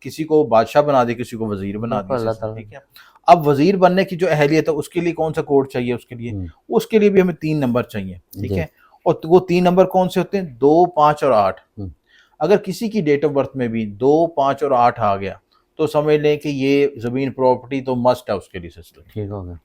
किसी को बादशाह बना दिया, किसी को वजीर बना बिल्कुल दिया अल्लाह सिस्टम, ताला। ठीक है। अब वजीर बनने की जो अहलियत है उसके लिए कौन सा कोड चाहिए उसके लिए, उसके लिए भी हमें 3 नंबर चाहिए, ठीक जी। है। और वो 3 नंबर कौन से होते हैं, 2, 5 और 8। हुँ, अगर किसी की डेट ऑफ बर्थ में भी 2, 5 और 8 आ गया तो समझ लें कि ये ज़मीन प्रॉपर्टी तो मस्ट है उसके लिए सिस्टर। ठीक हो गया।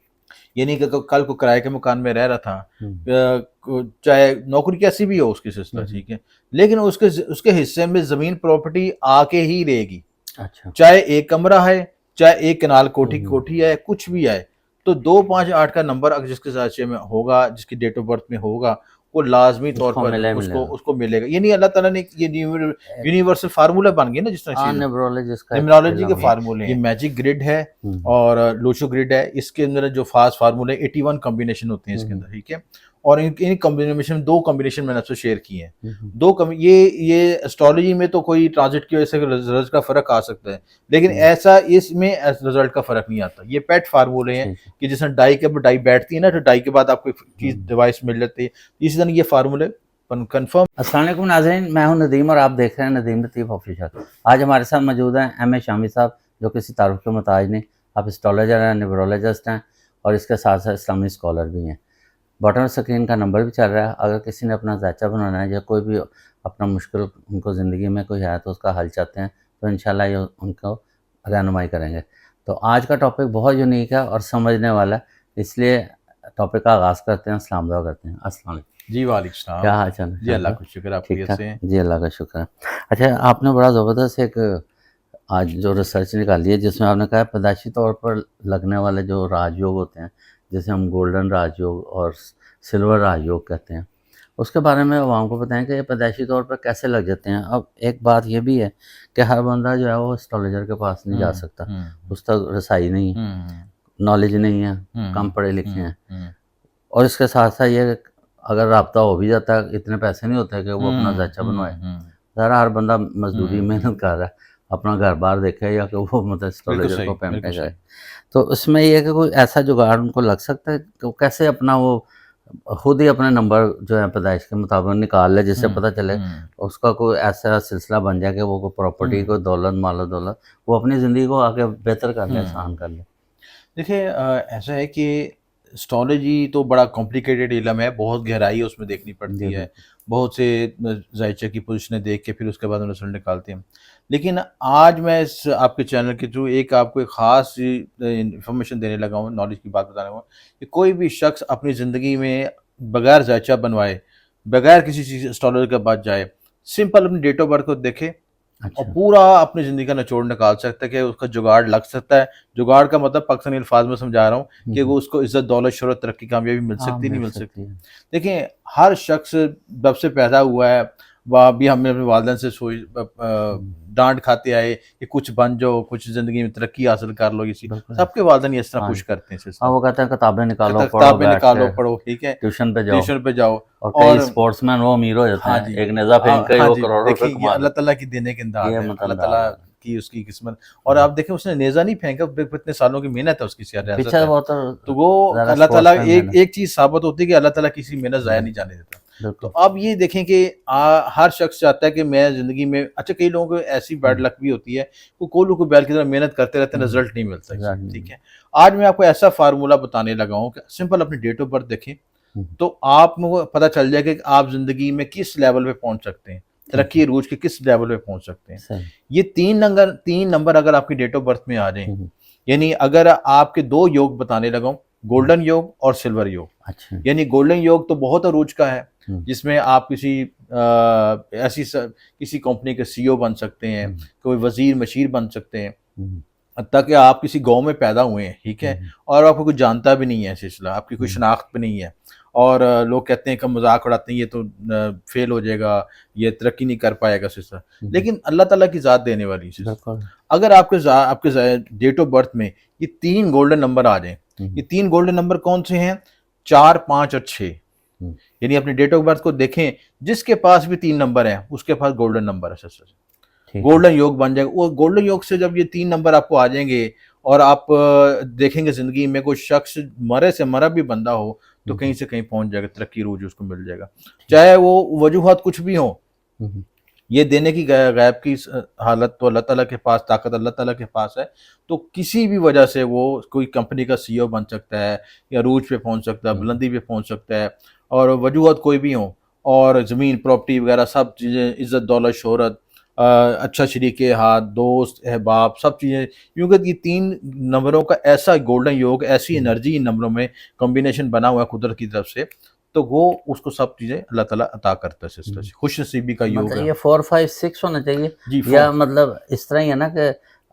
ये नहीं कि कल को किराए के मकान में रह रहा था, हुँ, चाहे नौकरी कैसी भी हो उसकी हुँ, सिस्टर, हुँ। ठीक है, लेकिन उसके उसके हिस्से में ज़मीन प्रॉपर्टी आके ही रहेगी। अच्छा। चाहे एक कमरा है, चाहे एक कनाल हुँ, कोठी की हुँ। कोठी है, कुछ भी है। तो 2, 5, 8 का नंबर अगर जिसके साथे में होगा, जिसकी डेट ऑफ बर्थ में होगा, वो लाज़मी तौर उसको पर उसको मिलेगा। उसको मिलेगा। ये नहीं अल्लाह ताला ने ये ए यूनिवर्सल फार्मूला बन गया ना जिस तरह चीज़ है। न्यूमरोलॉजिस्ट का एक न्यूमरोलॉजी के इल्म है। फार्मूले ये मैजिक ग्रिड है हुँ, और लोचो ग्रिड है। इसके अंदर जो फास्ट फार्मूले 81 कॉम्बिनेशन होते हैं हुँ, इसके हुँ, अंदर, ठीक है। और इन कॉम्बिनेशन 2 कॉम्बिनेशन मैंने आपसे शेयर किए हैं। हुँ, हुँ, 2 कम ये एस्ट्रोलॉजी में तो कोई ट्रांजिट की वजह से रिजल्ट का फ़र्क आ सकता है, लेकिन हुँ, ऐसा इसमें रिजल्ट का फ़र्क नहीं आता। ये पेट फार्मूले हैं ठीक है। कि जिसमें डाई के डाई बैठती है ना, तो डाई के बाद आपको एक चीज़ हुँ। डिवाइस मिल जाती है। इसी तरह ये फार्मूले कन्फर्म। अस्सलाम वालेकुम नाज़रीन, मैं हूं नदीम और आप देख रहे हैं नदीम लतीफ़ ऑफिशियल। आज हमारे साथ मौजूद हैं एम ए शामी साहब, जो किसी तारुफ के मोहताज नहीं। आप एस्ट्रोलॉजर हैं, न्यूमरोलॉजिस्ट हैं और इसके साथ साथ इस्लामी स्कॉलर भी हैं। बॉटम स्क्रीन का नंबर भी चल रहा है। अगर किसी ने अपना ज़ायचा बनाना है या कोई भी अपना मुश्किल उनको ज़िंदगी में कोई है तो उसका हल चाहते हैं, तो इंशाल्लाह ये उनको रहनुमाई करेंगे। तो आज का टॉपिक बहुत यूनिक है और समझने वाला है, इसलिए टॉपिक का आगाज़ करते हैं, सलाम दुआ करते हैं। अस्सलाम वालेकुम। जी, वालेकुम क्या सलाम। हाल चाल है जी, अल्लाह साहब? का शुक्र है, आप ठीक खैरियत ठाक? से हैं? जी, अल्लाह का शुक्र है। अच्छा, आपने बड़ा ज़बरदस्त एक आज जो रिसर्च निकाली है, जिसमें आपने कहा है पैदाइशी तौर पर लगने वाले जो राजयोग होते हैं, जैसे हम गोल्डन राजयोग और सिल्वर राजयोग कहते हैं, उसके बारे में अवाम को बताएँ कि ये पैदाइशी तौर पर कैसे लग जाते हैं। अब एक बात ये भी है कि हर बंदा जो है वो एस्ट्रोलॉजर के पास नहीं जा हुँ, सकता, हुँ, उस तक रसाई नहीं है, हुँ, नॉलेज नहीं है, हुँ, कम पढ़े लिखे हुँ, हैं। हुँ, और इसके साथ-साथ ये अगर राब्ता हो भी जाता है, इतने पैसे नहीं होते कि वो अपना हुँ, ज़ायचा हुँ, बनवाए। हुँ, ज़रा हर बंदा मज़दूरी हुँ, मेहनत कर रहा है, अपना घर-बार देखे या कि वो मतलब बिल्कुल एस्ट्रोलॉजर सही, को बिल्कुल पेमेंट करे। सही। तो उसमें ये है कि कोई ऐसा जुगाड़ उनको लग सकता है कि वो कैसे अपना वो खुद ही अपने नंबर जो है पैदाइश के मुताबिक निकाल ले, जिससे हुँ, पता चले हुँ, उसका कोई ऐसा सिलसिला बन जाए कि वो कोई प्रॉपर्टी, हुँ, कोई दौलत, मालो-दौलत, वो अपनी ज़िंदगी को आगे बेहतर कर ले, हुँ। आसान कर ले। देखिए ऐसा है कि एस्ट्रोलॉजी तो बड़ा कॉम्प्लिकेटेड इल्म है, बहुत गहराई उसमें देखनी पड़ती जी, है। बिल्कुल। बहुत से ज़ायचे की पोज़ीशनें देख के फिर उसके बाद हम रिज़ल्ट निकालते हैं। लेकिन आज मैं इस आपके चैनल के थ्रू आपको एक ख़ास इन्फॉर्मेशन देने लगा हूँ, नॉलेज की बात बताने लगा हूँ कि कोई भी शख़्स अपनी ज़िंदगी में बगैर ज़ायचा बनवाए, बगैर किसी चीज़ एस्ट्रोलॉजर के पास जाए, सिंपल अपनी डेट ऑफ बर्थ को देखे और अच्छा। पूरा अपनी ज़िंदगी का निचोड़ निकाल सकता है कि उसका जुगाड़ लग सकता है। जुगाड़ का मतलब पाकिस्तानी अल्फाज में समझा रहा हूँ हुँ, कि हुँ। वो उसको इज़्ज़त, दौलत, शोहरत, तरक्की, कामयाबी मिल हाँ, सकती है, मिल नहीं मिल सकती सकती। है। देखिए, हर शख्स जब से पैदा हुआ है, वह भी हमने अपने वालिदैन से हुँ, डाँट खाते आए कि कुछ बन जाओ, कुछ ज़िंदगी में तरक्की हासिल कर लो किसी। बिल्कुल सबके ऐसा। वालिदैन इस तरह हाँ पुश जी। करते हैं हाँ, सिस्टम। वो कहते हैं किताबें निकालो, पढ़ो किताबें बैठ निकालो, के, पढ़ो, ठीक है? ट्यूशन पे जाओ। ट्यूशन पे जाओ और कई और स्पोर्ट्समैन वो अमीर हो जाते हाँ हैं, जी। एक नेज़ा फेंक के ही हाँ वो जी, करोड़ों रुपए देखिए ये कमा अल्लाह लेते ताला की देने की हैं। दात ये है। मतलब अल्लाह ताला अंदाज़ है। की उसकी किस्मत और जी। आप देखें उसने नेज़ा नहीं फेंका, इतने सालों की मेहनत है उसकी, रियासत पीछे है। वो तो तो वो ज़रा अल्लाह ताला स्पोर्ट्समैन एक मेहनत। एक चीज़ साबित होती है कि अल्लाह ताला किसी मेहनत ज़ाया नहीं बिल्कुल, जाने देता। तो बिल्कुल। अब ये देखें कि हर शख्स चाहता है कि मैं ज़िंदगी में अच्छा कई लोगों को ऐसी बैड हुँ, लक भी होती है, वो कोलू को बैल की तरह मेहनत करते रहते हैं, हुँ, रिज़ल्ट नहीं मिलता किसी ज़्यादा को, ठीक नहीं। है? आज मैं आपको ऐसा फ़ॉर्मूला बताने लगा हूँ कि सिंपल अपनी डेट ऑफ बर्थ देखें हुँ, तो आपको पता चल जाएगा कि आप ज़िंदगी में किस लेवल पे पहुँच सकते हैं, ठीक तरक्की है, अरूज के किस लेवल पे पहुँच सकते हैं। सही। ये 3 नंबर अगर आपकी डेट ऑफ बर्थ में आ जाएँ, हुँ, हुँ, यानी अगर आपके 2 योग बताने लगा हूँ, हुँ, गोल्डन योग और सिल्वर योग। अच्छा। यानी गोल्डन योग तो बहुत अरूज का है, हुँ, जिसमें आप किसी किसी कंपनी के सीईओ बन सकते हैं, हुँ, कोई वज़ीर मशीर बन सकते हैं। हुँ, ताकि आप किसी गाँव में पैदा हुए हैं, ठीक है? हुँ, और आपको कोई जानता भी नहीं है सिलसिला, आपकी कोई हुँ, शनाख्त भी नहीं है और लोग कहते हैं कि मज़ाक उड़ाते हैं, ये तो फ़ेल हो जाएगा, ये तरक्की नहीं कर पाएगा सिलसिला। हुँ, लेकिन अल्लाह ताला की ज़ात देने वाली चीज़। बिल्कुल। अगर आपके डेट ऑफ बर्थ में ये 3 गोल्डन नंबर आ जाएँ, हुँ, ये हुँ, 3 गोल्डन नंबर कौन-से हैं? 4, 5 और 6। हुँ, यानी अपनी डेट ऑफ बर्थ को देखें, जिसके पास भी 3 नंबर हैं, उसके पास गोल्डन नंबर है सिलसिला। ठीक है। गोल्डन योग बन जाएगा। वो गोल्डन योग से जब ये 3 नंबर आपको आ जाएंगे और आप देखेंगे जिंदगी में कोई शख्स मरे से मरा भी बंदा हो तो हुँ, कहीं हुँ, से कहीं पहुंच जाएगा, तरक्की रूज उसको मिल जाएगा, ठीक। चाहे वो वजूहत कुछ भी हो। हुँ, हुँ, ये देने की गैब की हालत तो अल्लाह ताला के पास, ताकत अल्लाह ताला के पास है। तो किसी भी वजह से वो कोई कंपनी का सीईओ बन सकता है, या रूज पे पहुंच सकता है, बुलंदी पे पहुंच सकता है, और वजूहत कोई भी हो, और ज़मीन प्रॉपर्टी वगैरह सब चीज़ें, इज़्ज़त दौलत शोहरत, अच्छा शरीक हाथ, दोस्त अहबाब, सब चीज़ें, क्योंकि ये 3 नंबरों का ऐसा गोल्डन योग, ऐसी एनर्जी इन नंबरों में कॉम्बिनेशन बना हुआ है कुदरत की तरफ से, तो वो उसको सब चीज़ें अल्लाह ताला अता करता है सिस्टर जी। खुश नसीबी का योग मतलब है ये 4 5 6 होना चाहिए, जी। या मतलब इस तरह ही है ना कि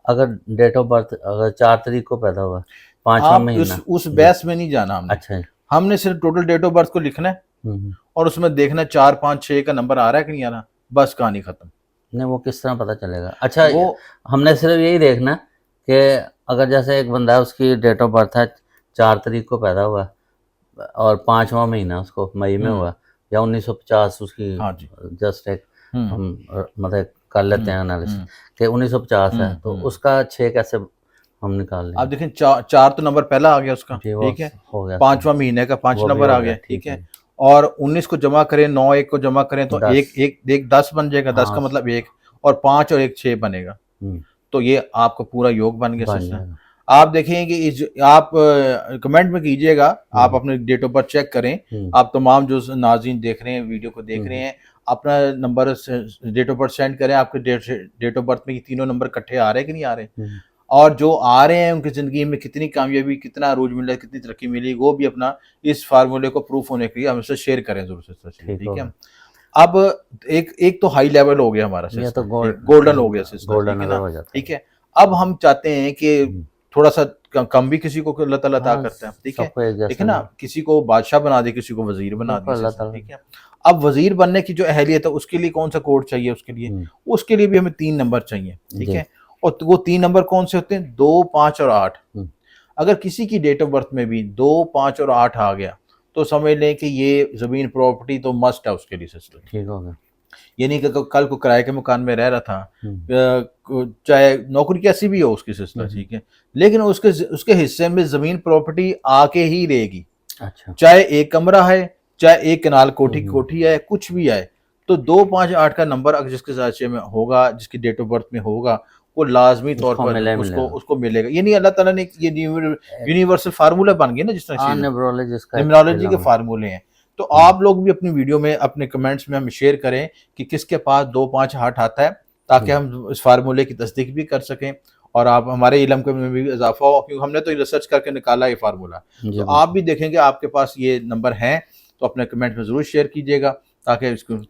अगर डेट ऑफ बर्थ अगर 4 तारीख को पैदा हुआ, 5वां आप महीना। उस जी। बहस में नहीं जाना हमने। अच्छा जी। हमने सिर्फ टोटल डेट ऑफ बर्थ को लिखना है, हम्म। और उसमें देखना है 4 5 6 का नंबर आ रहा है कि नहीं आ रहा, बस कहानी खत्म। नहीं, वो किस तरह पता चलेगा? अच्छा, वो हमने सिर्फ यही देखना कि अगर जैसे एक बंदा है, उसकी डेट ऑफ बर्थ है 4 तारीख को पैदा हुआ और 5वां महीना उसको मई में हुआ, या 1950 उसकी, हाँ जी। जस्ट एक हम्म हम मतलब कर लेते हैं एनालिसिस कि 1950 है, तो उसका 6 कैसे हम निकाल आप लेंगे? देखें, 4 तो नंबर पहला आ गया उसका, जी, वो ठीक है। हो गया, 5वां महीने का 5 वो भी नंबर हो आ गया, गया, ठीक ठीक है। है। और 19 को जमा करें, 9 1 को जमा करें तो 10। एक एक एक 10 बन जाएगा, 10 का हाँ। मतलब 1, और 5 और 1 6 बनेगा। तो ये आपका पूरा योग बन गया बन सिस्टम। जाएगा। आप देखें कि आप कमेंट में कीजिएगा, आप अपने डेट ऑफ बर्थ चेक करें। आप तमाम जो नाज़रीन देख रहे हैं, वीडियो को देख रहे हैं, अपना number date of birth send करें। आपके डेट ऑफ बर्थ में ये तीनों नंबर इकट्ठे आ रहे हैं कि नहीं आ रहे, और जो आ रहे हैं उनकी ज़िंदगी में कितनी कामयाबी, कितना अरूज मिला, कितनी तरक्की मिली, वो भी अपना इस फार्मूले को प्रूफ होने के लिए हमसे शेयर करें ज़रूर से, ठीक है। अब एक तो हाई लेवल हो गया हमारा ये तो सिस्टम, गोल्डन हो गया सिस्टम, गोल्डन ठीक है अगर ना, हो जाता ठीक है। अब हम चाहते हैं कि थोड़ा सा कम भी किसी को अल्लाह ताला अता हाँ, करता है, ठीक है, सबको एक ठीक जैसा है ना। नहीं। किसी को बादशाह बना दे, किसी को वजीर बना बिल्कुल दिया अल्लाह सिस्टम, ताला। ठीक है। अब वजीर बनने की जो अहलियत है, उसके लिए कौन सा कोड चाहिए, उसके लिए भी हमें 3 नंबर चाहिए, ठीक जी। है। और वो 3 नंबर कौन से होते हैं? 2 5 और 8। अगर किसी की डेट ऑफ बर्थ में भी 2 5 और 8 आ गया, तो समझ लें कि ये ज़मीन प्रॉपर्टी तो मस्ट है उसके लिए सिस्टम, ठीक हो गया। ये नहीं कि कल को किराए के मकान में रह रहा था, चाहे नौकरी कैसी भी हो उसकी सिस्टर, ठीक है, लेकिन उसके हिस्से में ज़मीन प्रॉपर्टी आके ही रहेगी। अच्छा। चाहे एक कमरा है, चाहे एक कनाल कोठी है, कुछ भी है, तो 2 5 8 का नंबर अगर जिसके साथ में होगा, जिसकी डेट ऑफ बर्थ में होगा, वो लाजमी तौर उसको पर मिलेगा। उसको मिलेगा। ये नहीं अल्लाह ताला ने ये यूनिवर्सल फार्मूला बन गया ना, जिस तरह न्यूमरोलॉजिस्ट का न्यूमरोलॉजी के फार्मूले हैं। तो आप लोग भी अपनी वीडियो में, अपने कमेंट्स में हमें शेयर करें कि किसके पास 2 5 8 आता है, ताकि हम इस फार्मूले की तस्दीक भी कर सकें, और आप हमारे इल्म के में भी इजाफा हो, क्योंकि हमने तो रिसर्च करके निकाला ये फार्मूला। तो आप भी देखेंगे आपके पास ये नंबर हैं, तो अपने कमेंट में ज़रूर शेयर कीजिएगा, ताकि इसको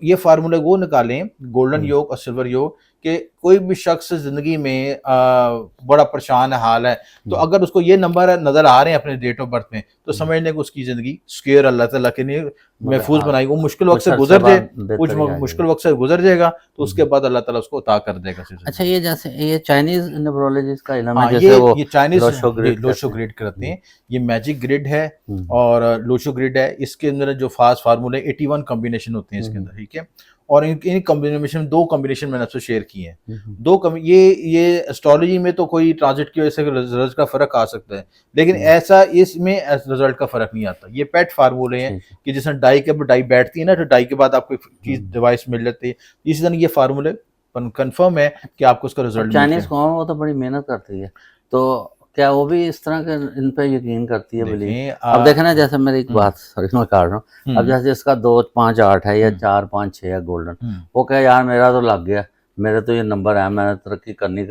ये फार्मूले वो निकालें, गोल्डन योग और सिल्वर योग, कि कोई भी शख्स ज़िंदगी में बड़ा परेशान हाल है, तो अगर उसको ये नंबर नज़र आ रहे हैं अपने डेट ऑफ बर्थ में, तो समझ लें कि उसकी ज़िंदगी सिक्योर अल्लाह ताला के लिए महफूज बनाई। वो मुश्किल वक्त से गुजर जाए, कुछ मुश्किल वक्त से गुजर जाएगा, तो उसके बाद अल्लाह ताला उसको अता कर देगा। अच्छा, ये जैसे ये चाइनीज न्यूमरोलॉजिस्ट का इल्म है, हाँ, जैसे वो ये चाइनीज लोशो ग्रिड करते हैं। ये मैजिक ग्रिड है और लोशो ग्रिड है। इसके अंदर जो फास्ट फार्मूले 81 कॉम्बिनेशन होते हैं इसके अंदर, ठीक है। और इन कॉम्बिनेशन 2 कॉम्बिनेशन मैंने आपसे शेयर किए हैं। ये एस्ट्रोलॉजी में तो कोई ट्रांजिट की वजह से रिजल्ट का फर्क आ सकता है, लेकिन ऐसा इसमें रिजल्ट का फर्क नहीं आता। ये पेट फार्मूले हैं कि जिसमें डाई के डाई बैठती है ना, तो डाई के बाद आपको चीज डिवाइस मिल जाती है। इसी तरह ये फार्मूले कंफर्म है कि आपको उसका रिजल्ट। चाइनीज कौन, वो तो बड़ी मेहनत करती है, तो क्या वो भी इस तरह के इन पे यकीन करती है? बिलीव अब देखें ना, जैसे मेरी एक बात, सॉरी मैं काट रहा हूँ, अब जैसे इसका 2 5 8 है या 4 5 6 है गोल्डन, वो कहे यार मेरा तो लग गया, मेरे तो ये नंबर है, मैंने तरक्की करनी,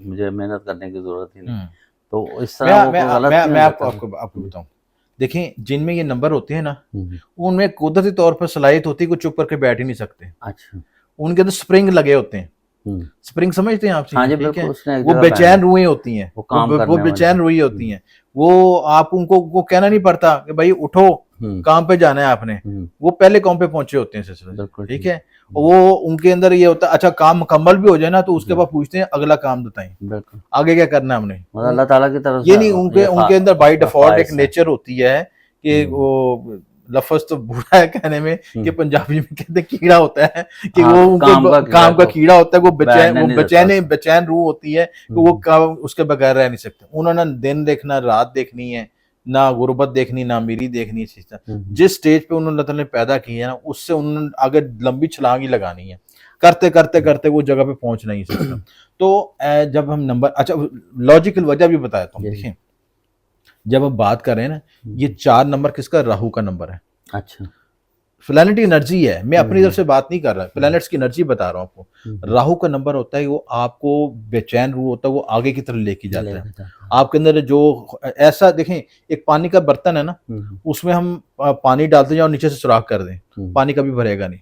मुझे मेहनत करने की जरूरत ही नहीं। तो इस तरह मैं आपको बताऊं, देखें, जिनमें ये नंबर होते हैं ना, उनमें कुदरती तौर पर सलाहियत होती है कि चुप करके बैठ ही नहीं सकते। अच्छा। उनके अंदर स्प्रिंग लगे होते हैं। स्प्रिंग समझते हैं आप? हाँ जी, ठीक है। वो बेचैन रुएं होती हैं, वो बेचैन रुई होती हैं। वो आप उनको कहना नहीं पड़ता कि भाई उठो, काम पे जाना है आपने, वो पहले काम पे पहुंचे होते हैं, ठीक है। वो उनके अंदर ये होता है, अच्छा काम मुकम्मल भी हो जाए ना, तो उसके बाद पूछते हैं अगला काम बताएं, आगे क्या करना है हमने, अल्लाह ताला की तरफ से। ये नहीं, उनके अंदर बाय डिफॉल्ट एक नेचर होती है कि वो लफ्ज तो बुरा है कहने में, कि पंजाबी में कहते हैं कीड़ा होता है, कि वो काम का कीड़ा होता है। वो बेचैन रूह होती है कि वो उसके बगैर रह नहीं सकते। उन्होंने दिन देखना, रात देखनी है, ना गुर्बत देखनी, ना अमीरी देखनी। हम्म, जिस स्टेज पे उन्होंने अल्लाह ताला ने पैदा किया है ना, उससे उन्होंने आगे लंबी छलांग ही लगानी है। करते करते करते वो जगह पे पहुंचना ही सिस्टम। तो जब हम नंबर, अच्छा लॉजिकल वजह भी बताता हूँ। जी, देखिए, जब हम बात कर रहे हैं ना, ये 4 नंबर किसका, राहु का नंबर है। अच्छा। प्लैनेट एनर्जी है, मैं अपनी तरफ हम्म, से बात नहीं कर रहा, प्लैनेट्स की एनर्जी बता रहा हूँ आपको। हम्म, राहु का नंबर होता है, वो आपको बेचैन रूह होता है, वो आगे की तरफ लेके जाता है। लेके जाता है। आपके अंदर जो ऐसा, देखें, एक पानी का बर्तन है ना, हम्म, उसमें हम पानी डालते जाओ, नीचे से सुराख कर दें, हम्म, पानी कभी भरेगा नहीं।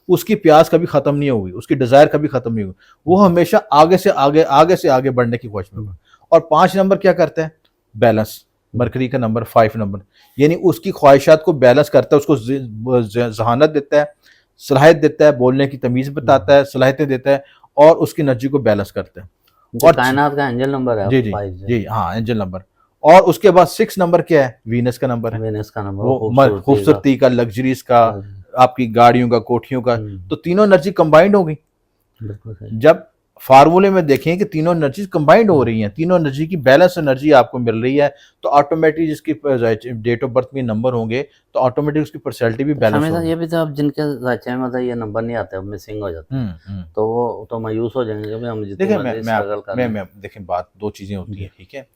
उसकी प्यास कभी खत्म नहीं होगी, उसकी डिजायर कभी खत्म नहीं होगी, वो हमेशा आगे से आगे, आगे से आगे बढ़ने की ख्वाहिश में होगा। और 5 नंबर क्या करता है, बैलेंस। मरकरी का नंबर 5 नंबर, यानी उसकी ख्वाहिशात को बैलेंस करता है, उसको जहानत देता है, सलाहियत देता है, बोलने की तमीज़ बताता है, सलाहियतें देता है, और उसकी एनर्जी को बैलेंस करता है। जो और कायनात का एंजल नंबर है जी जी 5 जो जी, हाँ, एंजल नंबर। और उसके बाद 6 नंबर क्या है, वीनस का नंबर है। वेनस का नंबर, वो खूबसूरती का। खूबसूरती का, लग्जरीज का, आपकी गाड़ियों का, कोठियों का। हम्म, तो तीनों एनर्जी कंबाइंड हो गई। बिल्कुल सही। जब फार्मूले में देखें कि तीनों एनर्जी कंबाइंड हो रही हैं, तीनों एनर्जी की बैलेंस एनर्जी आपको मिल रही है, तो ऑटोमेटिक जिसकी डेट ऑफ बर्थ में नंबर होंगे, तो ऑटोमेटिक उसकी पर्सनैलिटी भी तो बैलेंस शामिल साहब होगी। ये भी तो, अब जिनके जायचे में मतलब ये नंबर नहीं आते, मिसिंग हो जाते हैं, हम्म। तो वो तो मायूस हो जाएंगे कि भाई हम जितनी देखिए, मर्जी स्ट्रगल कर लें। मैं देखें, बात दो चीज़ें होती जी। हैं, ठीक है।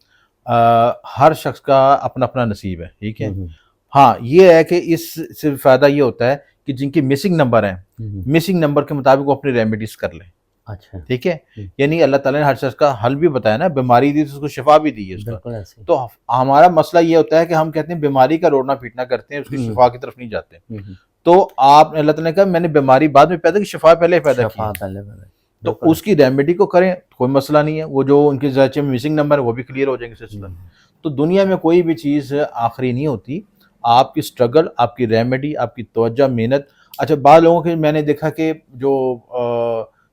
हर शख्स का अपना अपना नसीब है, ठीक है। हम्म, हाँ, ये है कि इससे फ़ायदा ये होता है कि जिनके मिसिंग नंबर हैं, हम्म, मिसिंग नंबर के मुताबिक वो अपनी रेमेडीज कर लें, अच्छा। ठीक है। यानी अल्लाह ताला ने हर शख्स का हल भी बताया ना, बीमारी दी तो उसको शिफा भी दी है उसका। बिल्कुल ऐसे ही। तो हमारा मसला ये होता है कि हम कहते हैं बीमारी का रोना पीटना करते हैं, उसकी हम्म, शिफा की तरफ नहीं जाते। हम्म, तो आप, अल्लाह ताला ने कहा मैंने बीमारी बाद में पैदा की, शिफा पहले पैदा की शफा है। पहले पहले। तो बिल्कुल ऐसे। उसकी रेमेडी को करें, कोई मसला नहीं है। वो जो उनके ज़ायचे में मिसिंग नंबर है वो भी क्लियर हो जाएंगे सिलसिला। हम्म, तो दुनिया में कोई भी चीज़ आखिरी नहीं होती। आपकी स्ट्रगल, आपकी रेमेडी, आपकी तवज्जो, मेहनत। अच्छा, बाद लोगों के मैंने देखा कि जो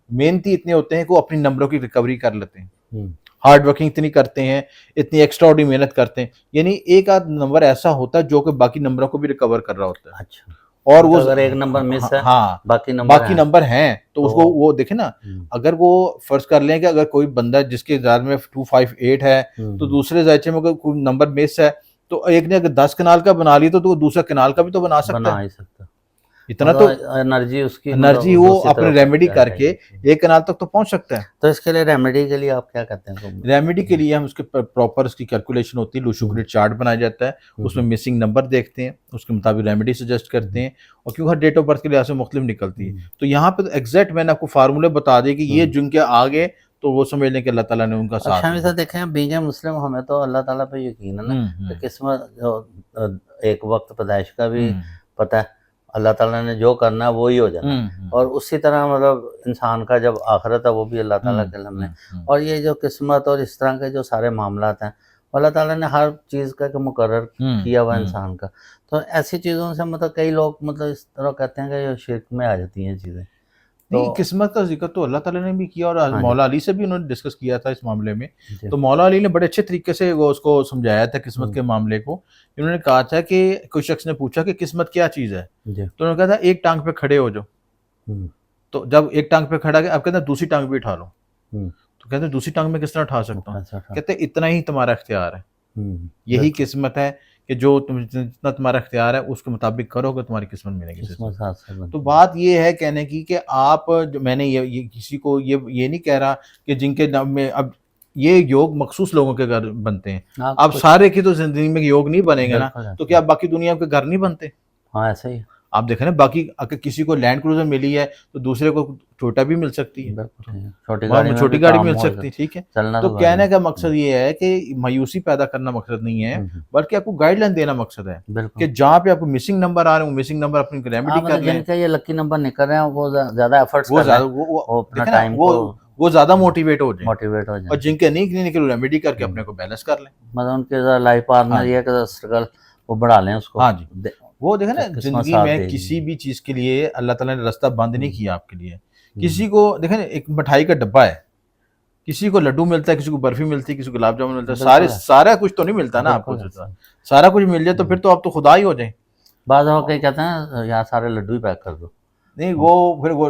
मेहनती इतने होते हैं कि वो अपनी नंबरों की रिकवरी कर लेते हैं, हम्म, हार्ड वर्किंग इतनी करते हैं, इतनी एक्स्ट्रा मेहनत करते हैं, यानी एक आध नंबर ऐसा होता है जो कि बाकी नंबरों को भी रिकवर कर रहा होता है। अच्छा। और वो मतलब अगर एक नंबर मिस है, हाँ, बाकी नंबर बाकी हैं, नंबर हैं, तो उसको तो वो देखे ना। हम्म, अगर वो फर्ज कर लें कि अगर कोई बंदा जिसके ज़ात में 258 है, तो हम्म, दूसरे जायचे में अगर कोई नंबर मिस है, तो एक ने अगर 10 कनाल का बना लिया, तो वो दूसरा कनाल का भी तो बना सकता बना है। ही सकता। इतना तो मतलब एनर्जी उसकी एनर्जी मतलब वो दूसरी अपने तरफ रेमेडी जा करके जाएगी। एक कनाल तक तो पहुंच सकता है। तो इसके लिए रेमेडी के लिए आप क्या करते हैं तो? रेमेडी के लिए हम उसके प्रॉपर उसकी कैलकुलेशन होती है, लूशो हम्म, ग्रिड चार्ट बनाया जाता है, उसमें हम्म, मिसिंग नंबर देखते हैं, उसके मुताबिक रेमेडी सजेस्ट करते हम्म, हैं। और क्योंकि हर डेट ऑफ बर्थ के लिहाज से मुख्तलिफ निकलती है, हम्म, तो यहाँ पे तो एग्जैक्ट मैंने आपको फार्मूले बता दिए कि ये हम्म। जिनके आगे, तो वो समझ लें कि अल्लाह ताला ने उनका अब साथ शामिल दिया। साहब देखें, बींगे मुस्लिम हमें तो अल्लाह ताला पे यकीन है ना, कि हम्म। किस्मत जो एक वक्त पैदाइश का भी हम्म। पता है, अल्लाह ताला ने जो करना है वो ही हो जाना है। हम्म। और उसी तरह मतलब इंसान का जब आखिरत है वो भी अल्लाह ताला के इल्म में। हम्म। और ये जो किस्मत और इस तरह के जो सारे मामलात हैं, अल्लाह ताला ने हर चीज़ का एक मुकर्रर किया हुआ इंसान का। तो ऐसी चीज़ों से मतलब कई लोग मतलब इस तरह कहते हैं कि ये शिर्क में आ जाती हैं चीज़ें। तो नहीं, किस्मत का जिक्र तो अल्लाह ताला ने भी किया, और हाँ जी। मौला अली से भी उन्होंने डिस्कस किया था इस मामले में। जी। तो मौला अली ने बड़े अच्छे तरीके से वो उसको समझाया था किस्मत हुँ, के मामले को। उन्होंने कहा था कि कोई शख्स ने पूछा कि किस्मत क्या चीज़ है? जी। तो उन्होंने कहा था एक टाँग पे खड़े हो जाओ। हुँ, तो जब एक टाँग पे खड़ा गया, अब कहते हैं दूसरी टाँग भी उठा लो। हुँ। तो कहते हैं दूसरी टाँग में किस तरह उठा सकता हूँ? अच्छा था। कहते हैं इतना ही तुम्हारा इख्तियार है। यही बिल्कुल। किस्मत है कि जो तुम जितना तुम्हारा इख्तियार है उसके मुताबिक करोगे, तुम्हारी किस्मत मिलेगी किस्मत सिलसिला। साथ से तो बनती है। बात ये है कहने की कि आप जो मैंने ये किसी को ये नहीं कह रहा कि जिनके नाम में अब ये योग मखसूस लोगों के घर बनते हैं। हाँ, अब कुछ सारे की तो जिंदगी में योग नहीं बनेंगे ना, बिल्कुल तो ऐसा क्या है। बाकी दुनिया के घर नहीं बनते? हाँ, ऐसा ही है। आप देखें ना, बाकी अगर किसी को लैंड क्रूजर मिली है, तो दूसरे को छोटा भी मिल सकती है, बिल्कुल सही है। छोटी वहाँ गाड़ी में में छोटी भी गाड़ी काम मिल हो सकती है, सकता, ठीक है। चलना तो तो गाड़ी कहने में। का मकसद ये है कि मायूसी पैदा करना मकसद नहीं है, हुँ। बल्कि आपको गाइडलाइन देना मकसद है बिल्कुल। कि जहाँ पे आपको मिसिंग नंबर आ रहे हैं, वो मिसिंग नंबर अपनी रेमेडी हाँ, कर मतलब लें। जिनके ये लकी नंबर निकल रहे हैं वो ज़्यादा एफर्ट्स वो कर रहे ज़्यादा हैं, वो वो अपना देखें ना, टाइम को वो ज़्यादा मोटिवेट हो जाएँ। मोटिवेट हो और जाएँ। जिनके नहीं निकले, रेमेडी करके हुँ। अपने को बैलेंस कर लें। मतलब उनके ज़रा लाइफ हाँ पार्टनर जी, ये है कि स्ट्रगल वो बढ़ा लें उसको। हाँ जी। दे वो देखें तो ना, किस्मत ज़िंदगी साथ में किसी देगी। भी चीज़ के लिए अल्लाह ताला ने रास्ता बंद नहीं हुँ, किया आपके लिए। हुँ। किसी को देखें ना, एक मिठाई का डब्बा है, किसी को लड्डू मिलता है, किसी को बर्फ़ी मिलती है, किसी को गुलाब जामुन मिलता है, बिल्कुल है। सारा कुछ तो नहीं मिलता ना आपको। बिल्कुल ऐसा ही। सारा कुछ मिल जाए तो हुँ। फिर तो आप तो खुदा ही हो जाएँ। बाद में कई कहते हैं यहाँ सारे लड्डू ही पैक कर दो। नहीं, हुँ, वो फिर वो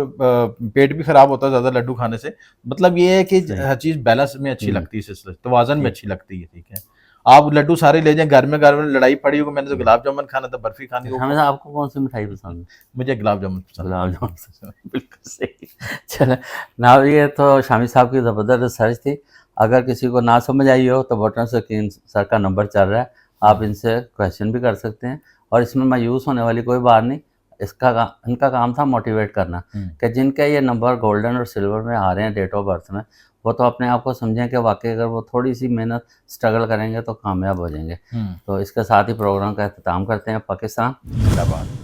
पेट भी खराब होता है ज़्यादा लड्डू खाने से। मतलब ये है कि सही। हर चीज़ बैलेंस में अच्छी हुँ, लगती है, सिलसिले तवाज़न में ठीक। अच्छी लगती है, ठीक है। आप लड्डू सारे ले जाएं, घर में लड़ाई पड़ी हो, मैंने तो गुलाब जामुन खाना था, बर्फी खानी हो। शामिद साहब आपको कौन सी मिठाई पसंद है? मुझे गुलाब जामुन पसंद है। गुलाब जामुन बिल्कुल सही। चलो ना, ये तो शामिद साहब की ज़बरदस्त रिसर्च थी। अगर किसी को ना समझ आई हो तो बटन स्क्रीन सर का नंबर चल रहा है, आप इनसे क्वेश्चन भी कर सकते हैं। और इसमें मायूस होने वाली कोई बात नहीं, इनका काम था मोटिवेट करना कि जिनके ये नंबर गोल्डन और सिल्वर में आ रहे हैं डेट ऑफ बर्थ में, वो तो अपने आप को समझें कि वाकई अगर वो थोड़ी सी मेहनत स्ट्रगल करेंगे तो कामयाब हो जाएंगे। तो इसके साथ ही प्रोग्राम का अख्ताम करते हैं। पाकिस्तान जिंदाबाद।